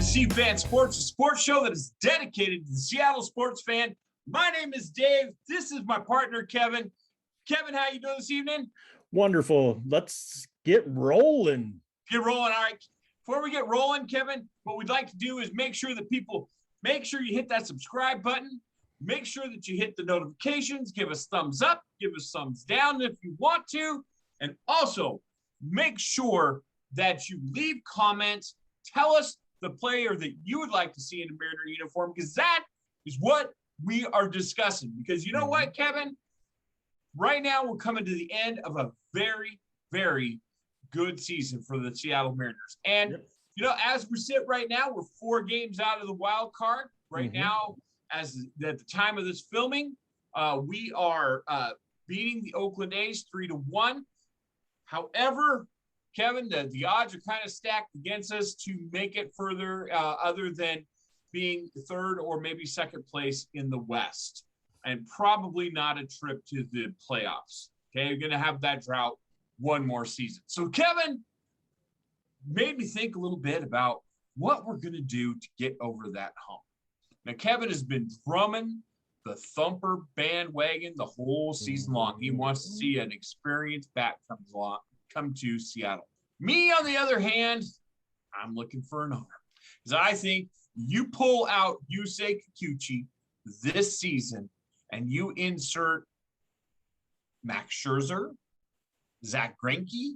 C-Fan Sports, a sports show that is dedicated to the Seattle sports fan. My name is Dave. This is my partner, Kevin. Kevin, how you doing this evening? Wonderful. Let's get rolling. Get rolling. All right. Before we get rolling, Kevin, what we'd like to do is make sure you hit that subscribe button. Make sure that you hit the notifications. Give us thumbs up. Give us thumbs down if you want to. And also, make sure that you leave comments. Tell us the player that you would like to see in a Mariner uniform, because that is what we are discussing. Because you know what, Kevin? Right now, we're coming to the end of a very, very good season for the Seattle Mariners. And, as we sit right now, we're 4 games out of the wild card. Right now, at the time of this filming, we are beating the Oakland A's 3-1. However, Kevin, the odds are kind of stacked against us to make it further, other than being third or maybe second place in the West, and probably not a trip to the playoffs. Okay, you're going to have that drought one more season. So, Kevin, made me think a little bit about what we're going to do to get over that hump. Now, Kevin has been drumming the thumper bandwagon the whole season long. He wants to see an experienced bat come to Seattle. Me, on the other hand, I'm looking for an arm, because I think you pull out Yusei Kikuchi this season and you insert Max Scherzer, Zach Greinke,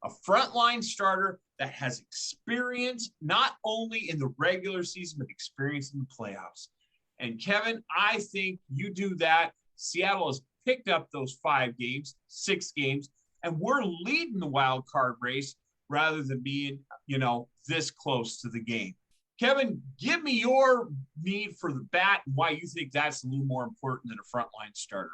a frontline starter that has experience not only in the regular season, but experience in the playoffs. And Kevin, I think you do that. Seattle has picked up those 6 games, and we're leading the wild card race rather than being, this close to the game. Kevin, give me your need for the bat and why you think that's a little more important than a frontline starter.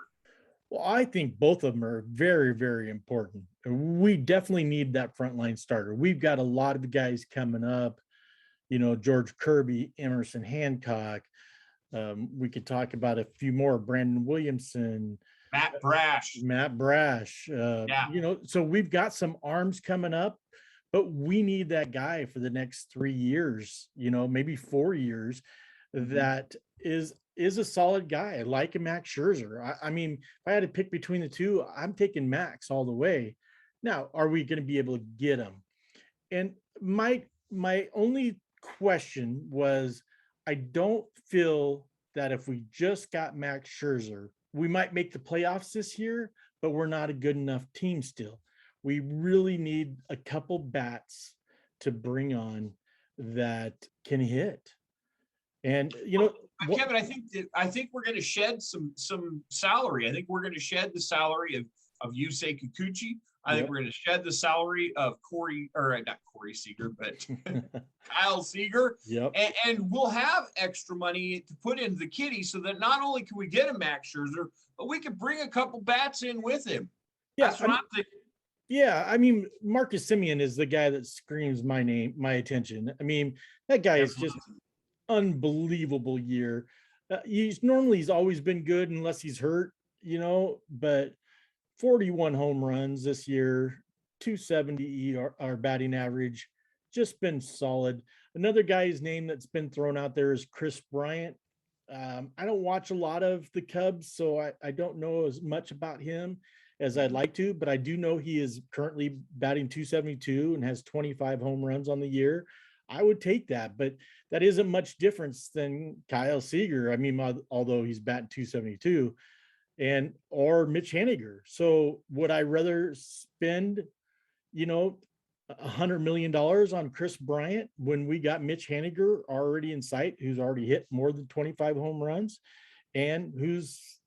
Well, I think both of them are very, very important. We definitely need that frontline starter. We've got a lot of guys coming up, George Kirby, Emerson Hancock. We could talk about a few more, Brandon Williamson, Matt Brash. So we've got some arms coming up, but we need that guy for the next 3 years, maybe 4 years, that is a solid guy, like a Max Scherzer. I mean, if I had to pick between the two, I'm taking Max all the way. Now, are we going to be able to get him? And my only question was, I don't feel that if we just got Max Scherzer, we might make the playoffs this year, but we're not a good enough team still. We really need a couple bats to bring on that can hit. And Kevin, I think we're going to shed some salary. I think we're going to shed the salary of Yusei Kikuchi. I think we're going to shed the salary of not Corey Seager, but Kyle Seager. And we'll have extra money to put into the kitty, so that not only can we get a Max Scherzer, but we can bring a couple bats in with him. That's what I'm thinking. Yeah, I mean, Marcus Semien is the guy that screams my attention. I mean, that guy is just unbelievable year. He's always been good unless he's hurt, but 41 home runs this year, 270 our batting average, just been solid. Another guy's name that's been thrown out there is Kris Bryant. I don't watch a lot of the Cubs, so I don't know as much about him as I'd like to, but I do know he is currently batting 272 and has 25 home runs on the year. I would take that, but that isn't much difference than Kyle Seager. I mean, although he's batting 272, or Mitch Haniger. So would I rather spend, $100 million on Kris Bryant when we got Mitch Haniger already in sight, who's already hit more than 25 home runs, and who's,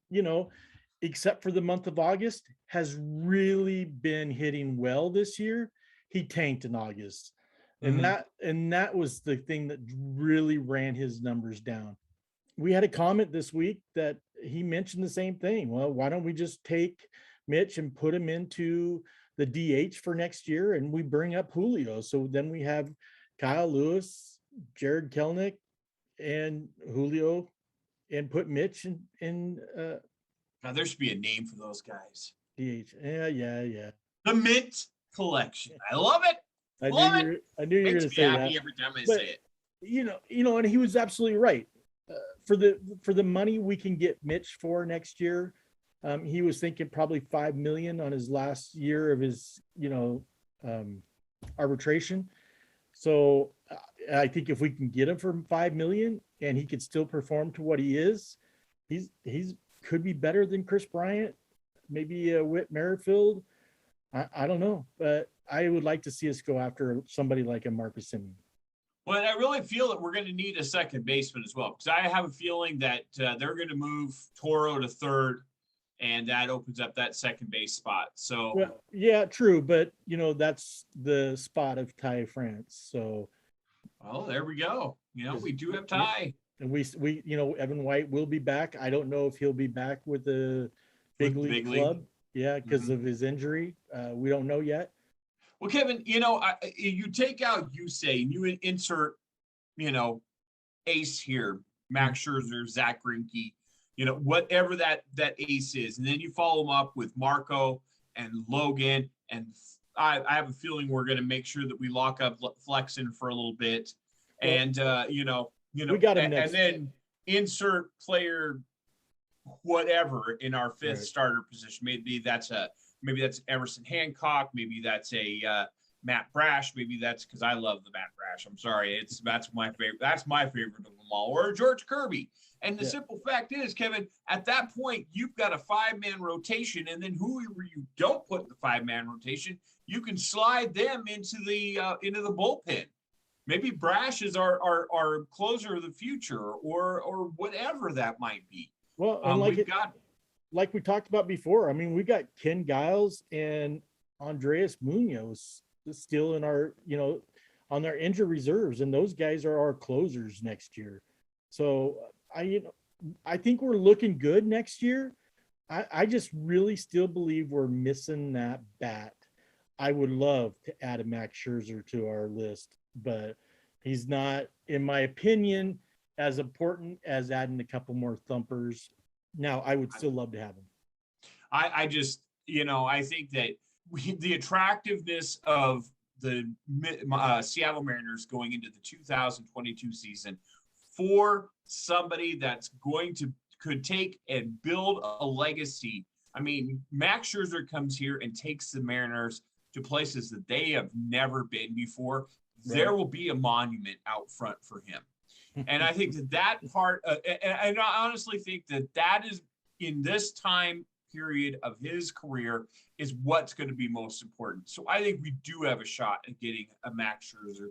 except for the month of August, has really been hitting well this year. He tanked in August. And that was the thing that really ran his numbers down. We had a comment this week that he mentioned the same thing. Well, why don't we just take Mitch and put him into the DH for next year, and we bring up Julio? So then we have Kyle Lewis, Jared Kelenic, and Julio, and put Mitch in now there should be a name for those guys. DH. Yeah. The Mint Collection. I love it. I knew you were going to say that. Every time I say it. and he was absolutely right. For the money we can get Mitch for next year, he was thinking probably $5 million on his last year of his, arbitration. So I think if we can get him for $5 million and he could still perform to what he is, he's could be better than Kris Bryant, maybe Whit Merrifield. I don't know, but I would like to see us go after somebody like a Marcus Semien. Well, I really feel that we're going to need a second baseman as well, because I have a feeling that they're going to move Toro to third, and that opens up that second base spot. So, well, yeah, true, but that's the spot of Ty France. So, well, there we go. We do have Ty, and we Evan White will be back. I don't know if he'll be back with the big league club. Yeah, because of his injury. We don't know yet. Well, Kevin, you take out Yusei and you insert, ace here, Max Scherzer, Zach Greinke, whatever that ace is. And then you follow them up with Marco and Logan. And I have a feeling we're going to make sure that we lock up Flexen for a little bit. Well, and, we got him next. And then insert player whatever in our fifth starter position. Maybe that's Emerson Hancock. Maybe that's a Matt Brash. Maybe that's because I love the Matt Brash. I'm sorry. That's my favorite. That's my favorite of them all. Or George Kirby. And the simple fact is, Kevin, at that point, you've got a 5-man rotation. And then whoever you don't put in the 5-man rotation, you can slide them into the bullpen. Maybe Brash is our closer of the future, or whatever that might be. Well, and like we talked about before, I mean, we got Ken Giles and Andreas Munoz still in our, on their injured reserves, and those guys are our closers next year. So I think we're looking good next year. I just really still believe we're missing that bat. I would love to add a Max Scherzer to our list, but he's not, in my opinion, as important as adding a couple more thumpers. Now, I would still love to have him. I just, I think that the attractiveness of the Seattle Mariners going into the 2022 season for somebody that's could take and build a legacy. I mean, Max Scherzer comes here and takes the Mariners to places that they have never been before. Right. There will be a monument out front for him. And I think that part, and I honestly think that is, in this time period of his career, is what's going to be most important. So I think we do have a shot at getting a Max Scherzer.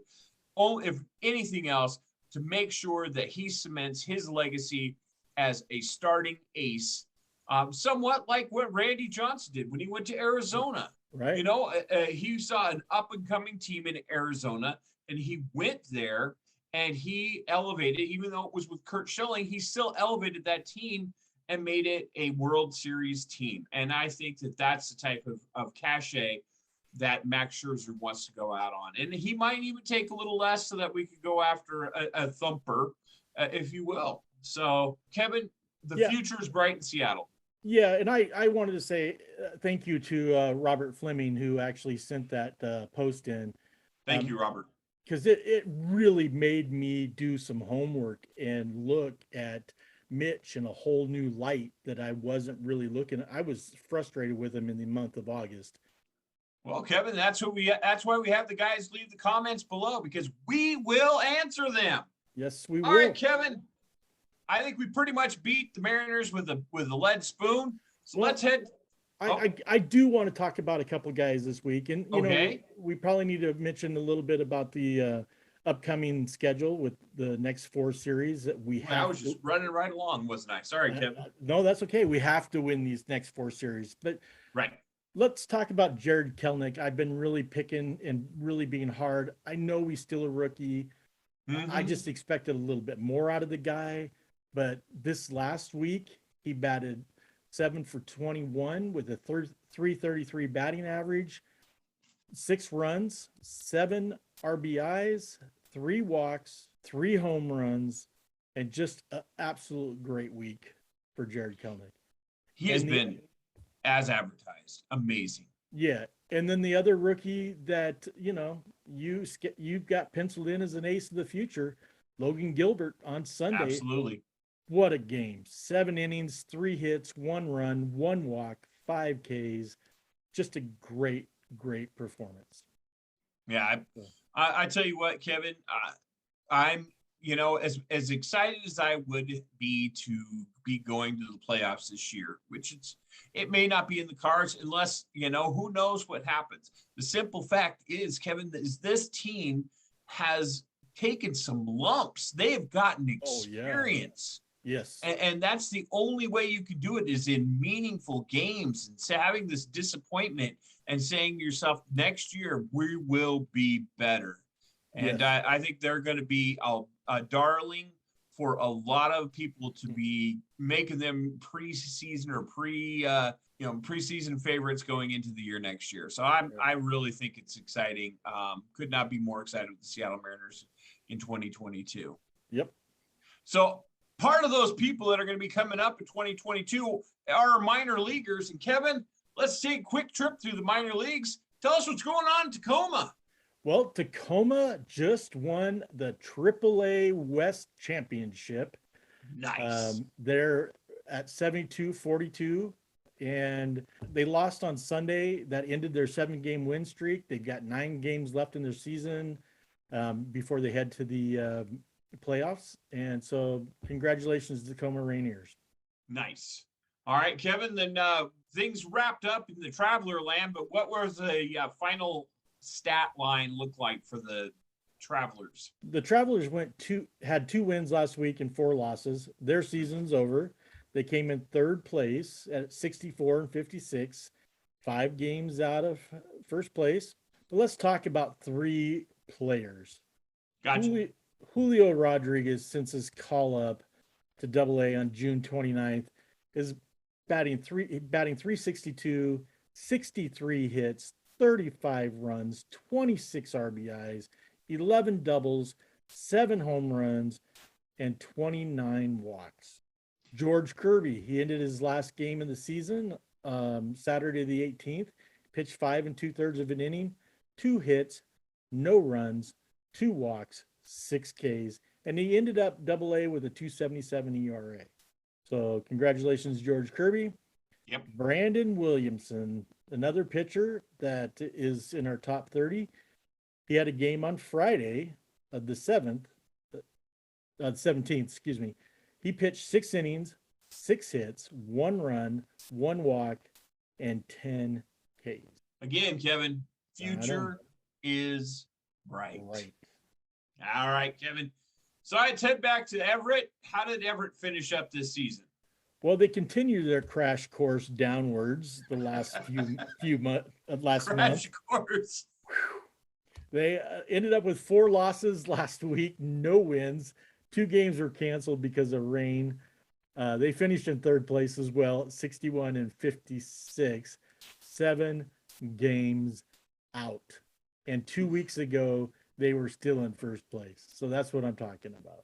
If anything else, to make sure that he cements his legacy as a starting ace, somewhat like what Randy Johnson did when he went to Arizona. Right. He saw an up-and-coming team in Arizona, and he went there. And he elevated, even though it was with Curt Schilling, he still elevated that team and made it a World Series team. And I think that that's the type of cachet that Max Scherzer wants to go out on. And he might even take a little less so that we could go after a thumper, if you will. So, Kevin, the future is bright in Seattle. Yeah, and I wanted to say thank you to Robert Fleming, who actually sent that post in. Thank you, Robert. Because it really made me do some homework and look at Mitch in a whole new light that I wasn't really looking at. I was frustrated with him in the month of August. Well, Kevin, that's why we have the guys leave the comments below, because we will answer them. Yes, we will. All right, Kevin. I think we pretty much beat the Mariners with a lead spoon. So let's head. I do want to talk about a couple guys this week, and we probably need to mention a little bit about the upcoming schedule with the next 4 series that we have. I was just running right along, wasn't I? Sorry, Kevin. No, that's okay. We have to win these next 4 series, but let's talk about Jared Kelenic. I've been really picking and really being hard. I know he's still a rookie. Mm-hmm. I just expected a little bit more out of the guy, but this last week he batted 7 for 21 with a 333 batting average, 6 runs, 7 RBIs, 3 walks, 3 home runs, and just an absolute great week for Jared Kelenic. He has been, as advertised, amazing. Yeah, and then the other rookie that you've got penciled in as an ace of the future, Logan Gilbert on Sunday. Absolutely. What a game. 7 innings, 3 hits, 1 run, 1 walk, 5 Ks. Just a great, great performance. Yeah. I tell you what, Kevin, I'm, as excited as I would be to be going to the playoffs this year, which it may not be in the cards unless, who knows what happens. The simple fact is, Kevin, is this team has taken some lumps. They have gotten experience. Oh, yeah. Yes. And that's the only way you can do it is in meaningful games and having this disappointment and saying to yourself, next year, we will be better. And yes. I think they're going to be a darling for a lot of people to be making them preseason or preseason favorites going into the year next year. So I really think it's exciting. Could not be more excited with the Seattle Mariners in 2022. Yep. So part of those people that are going to be coming up in 2022 are minor leaguers. And Kevin, let's take a quick trip through the minor leagues. Tell us what's going on in Tacoma. Well, Tacoma just won the AAA West Championship. Nice. They're at 72-42, and they lost on Sunday. That ended their 7-game win streak. They've got 9 games left in their season before they head to the playoffs. And so congratulations to Tacoma Rainiers. Nice. All right, Kevin, then things wrapped up in the Traveler land, but what was the final stat line look like for the Travelers? The Travelers had 2 wins last week and 4 losses. Their season's over. They came in 3rd place at 64-56, 5 games out of first place. But let's talk about 3 players. Gotcha. Julio Rodriguez, since his call up to AA on June 29th, is batting 362, 63 hits, 35 runs, 26 RBIs, 11 doubles, 7 home runs, and 29 walks. George Kirby, he ended his last game of the season Saturday the 18th, pitched 5 2/3 of an inning, 2 hits, no runs, 2 walks, 6 Ks, and he ended up AA with a 2.77 ERA. So congratulations, George Kirby. Yep. Brandon Williamson, another pitcher that is in our top 30. He had a game on Friday, the 17th, excuse me. He pitched 6 innings, 6 hits, 1 run, 1 walk, and 10 Ks. Again, Kevin, future is bright. Right. All right, Kevin. So I'd head back to Everett. How did Everett finish up this season? Well, they continue their crash course downwards the last few months. Crash course. They ended up with 4 losses last week, no wins. 2 games were canceled because of rain. They finished in 3rd place as well at 61-56, 7 games out. And 2 weeks ago, they were still in 1st place. So that's what I'm talking about.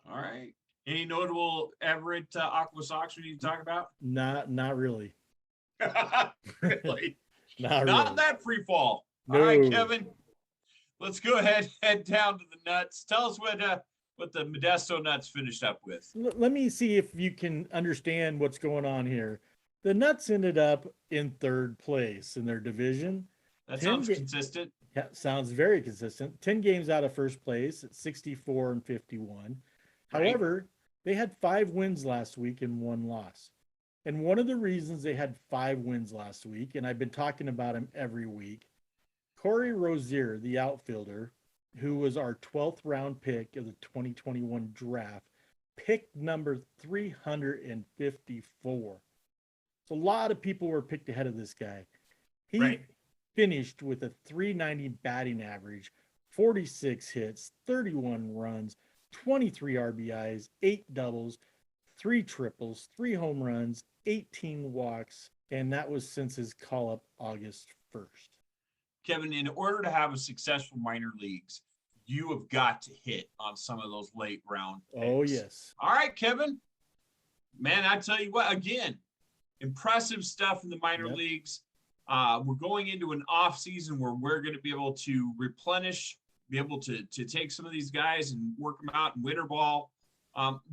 All right. Any notable Everett Aqua Sox we need to talk about? Not really. Really? Not that free fall. No. All right, Kevin. Let's go ahead head down to the Nuts. Tell us what the Modesto Nuts finished up with. Let me see if you can understand what's going on here. The Nuts ended up in 3rd place in their division. That sounds consistent. Yeah, sounds very consistent. 10 games out of 1st place at 64-51. Right. However, they had 5 wins last week and 1 loss. And one of the reasons they had 5 wins last week, and I've been talking about him every week, Corey Rozier, the outfielder, who was our 12th round pick of the 2021 draft, picked number 354. So a lot of people were picked ahead of this guy. He finished with a 390 batting average, 46 hits, 31 runs, 23 RBIs, 8 doubles, 3 triples, 3 home runs, 18 walks, and that was since his call-up August 1st. Kevin, in order to have a successful minor leagues, you have got to hit on some of those late round picks. Oh, yes. All right, Kevin. Man, I tell you what, again, impressive stuff in the minor leagues. We're going into an off season where we're going to be able to replenish be able to take some of these guys and work them out in winter ball.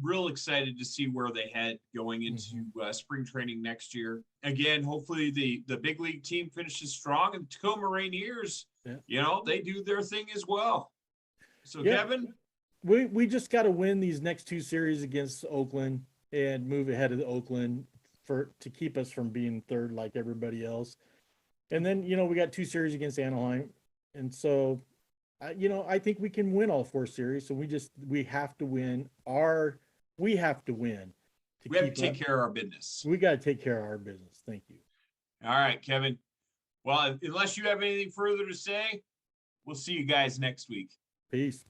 Real excited to see where they head going into spring training next year. Again, hopefully the big league team finishes strong, and the Tacoma Rainiers, they do their thing as well. So Kevin, we just got to win these next 2 series against Oakland and move ahead of Oakland to keep us from being third like everybody else. And then, we got 2 series against Anaheim. And so, I think we can win all 4 series. So we have to win. We have to win. We have to take care of our business. We got to take care of our business. Thank you. All right, Kevin. Well, unless you have anything further to say, we'll see you guys next week. Peace.